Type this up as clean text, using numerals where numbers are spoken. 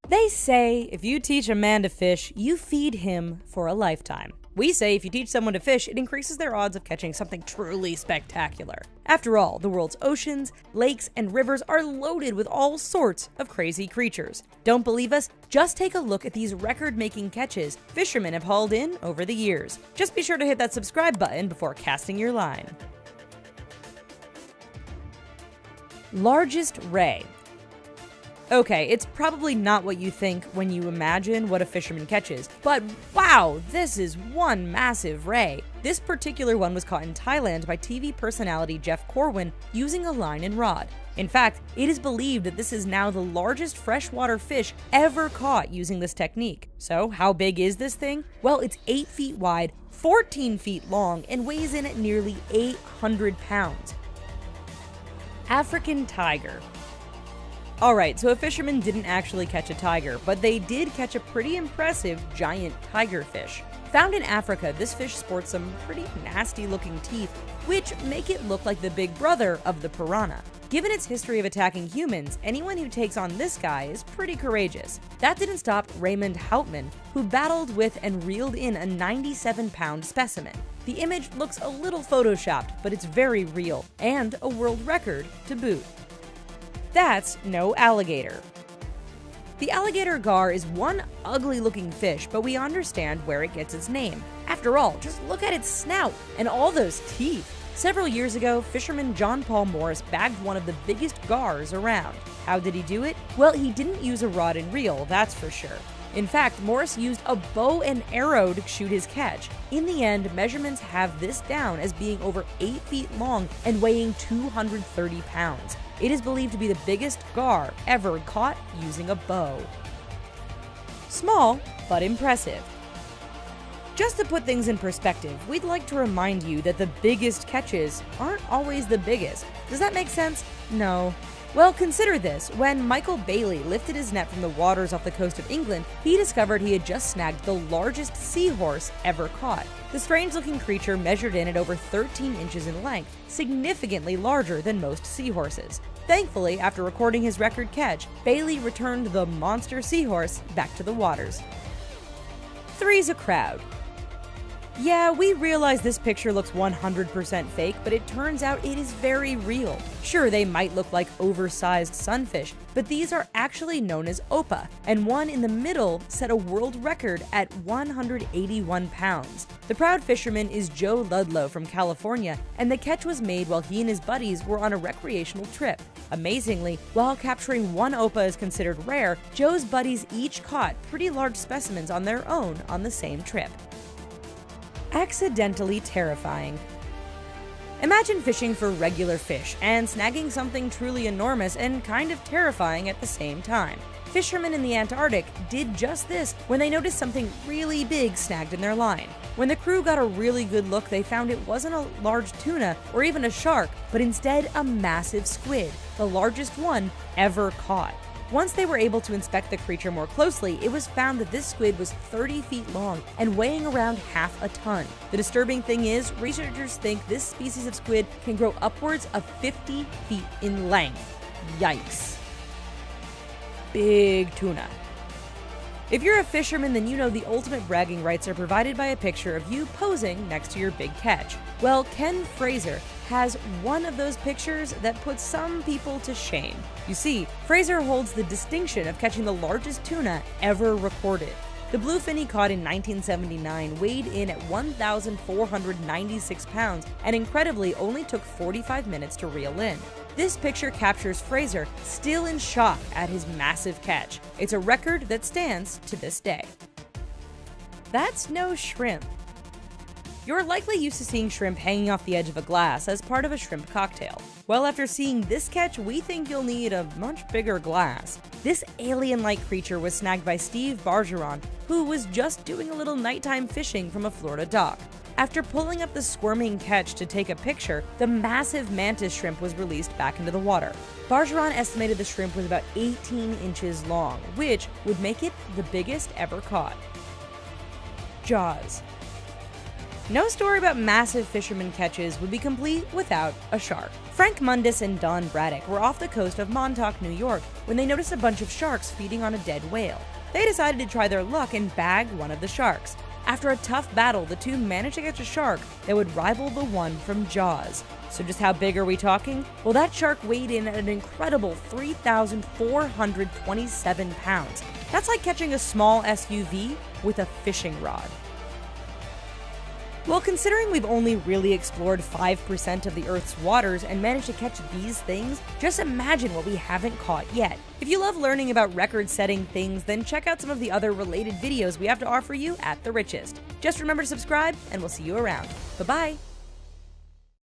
They say if you teach a man to fish, you feed him for a lifetime. We say if you teach someone to fish, it increases their odds of catching something truly spectacular. After all, the world's oceans, lakes, and rivers are loaded with all sorts of crazy creatures. Don't believe us? Just take a look at these record-making catches fishermen have hauled in over the years. Just be sure to hit that subscribe button before casting your line. Largest ray. Okay, it's probably not what you think when you imagine what a fisherman catches, but wow, this is one massive ray. This particular one was caught in Thailand by TV personality Jeff Corwin using a line and rod. In fact, it is believed that this is now the largest freshwater fish ever caught using this technique. So, how big is this thing? Well, it's 8 feet wide, 14 feet long, and weighs in at nearly 800 pounds. African tiger. Alright, so a fisherman didn't actually catch a tiger, but they did catch a pretty impressive giant tigerfish. Found in Africa, this fish sports some pretty nasty looking teeth, which make it look like the big brother of the piranha. Given its history of attacking humans, anyone who takes on this guy is pretty courageous. That didn't stop Raymond Houtman, who battled with and reeled in a 97-pound specimen. The image looks a little photoshopped, but it's very real, and a world record to boot. That's no alligator. The alligator gar is one ugly-looking fish, but we understand where it gets its name. After all, just look at its snout and all those teeth. Several years ago, fisherman John Paul Morris bagged one of the biggest gars around. How did he do it? Well, he didn't use a rod and reel, that's for sure. In fact, Morris used a bow and arrow to shoot his catch. In the end, measurements have this down as being over 8 feet long and weighing 230 pounds. It is believed to be the biggest gar ever caught using a bow. Small, but impressive. Just to put things in perspective, we'd like to remind you that the biggest catches aren't always the biggest. Does that make sense? No. Well, consider this. When Michael Bailey lifted his net from the waters off the coast of England, he discovered he had just snagged the largest seahorse ever caught. The strange-looking creature measured in at over 13 inches in length, significantly larger than most seahorses. Thankfully, after recording his record catch, Bailey returned the monster seahorse back to the waters. Three's a crowd. Yeah, we realize this picture looks 100% fake, but it turns out it is very real. Sure, they might look like oversized sunfish, but these are actually known as opah, and one in the middle set a world record at 181 pounds. The proud fisherman is Joe Ludlow from California, and the catch was made while he and his buddies were on a recreational trip. Amazingly, while capturing one opah is considered rare, Joe's buddies each caught pretty large specimens on their own on the same trip. Accidentally terrifying. Imagine fishing for regular fish and snagging something truly enormous and kind of terrifying at the same time. Fishermen in the Antarctic did just this when they noticed something really big snagged in their line. When the crew got a really good look, they found it wasn't a large tuna or even a shark, but instead a massive squid, the largest one ever caught. Once they were able to inspect the creature more closely, it was found that this squid was 30 feet long and weighing around half a ton. The disturbing thing is, researchers think this species of squid can grow upwards of 50 feet in length. Yikes. Big tuna. If you're a fisherman, then you know the ultimate bragging rights are provided by a picture of you posing next to your big catch. Well, Ken Fraser has one of those pictures that puts some people to shame. You see, Fraser holds the distinction of catching the largest tuna ever recorded. The bluefin he caught in 1979 weighed in at 1,496 pounds and incredibly only took 45 minutes to reel in. This picture captures Fraser still in shock at his massive catch. It's a record that stands to this day. That's no shrimp. You're likely used to seeing shrimp hanging off the edge of a glass as part of a shrimp cocktail. Well, after seeing this catch, we think you'll need a much bigger glass. This alien-like creature was snagged by Steve Bargeron, who was just doing a little nighttime fishing from a Florida dock. After pulling up the squirming catch to take a picture, the massive mantis shrimp was released back into the water. Bargeron estimated the shrimp was about 18 inches long, which would make it the biggest ever caught. Jaws. No story about massive fisherman catches would be complete without a shark. Frank Mundus and Don Braddock were off the coast of Montauk, New York, when they noticed a bunch of sharks feeding on a dead whale. They decided to try their luck and bag one of the sharks. After a tough battle, the two managed to catch a shark that would rival the one from Jaws. So just how big are we talking? Well, that shark weighed in at an incredible 3,427 pounds. That's like catching a small SUV with a fishing rod. Well, considering we've only really explored 5% of the Earth's waters and managed to catch these things, just imagine what we haven't caught yet. If you love learning about record-setting things, then check out some of the other related videos we have to offer you at The Richest. Just remember to subscribe, and we'll see you around. Bye-bye!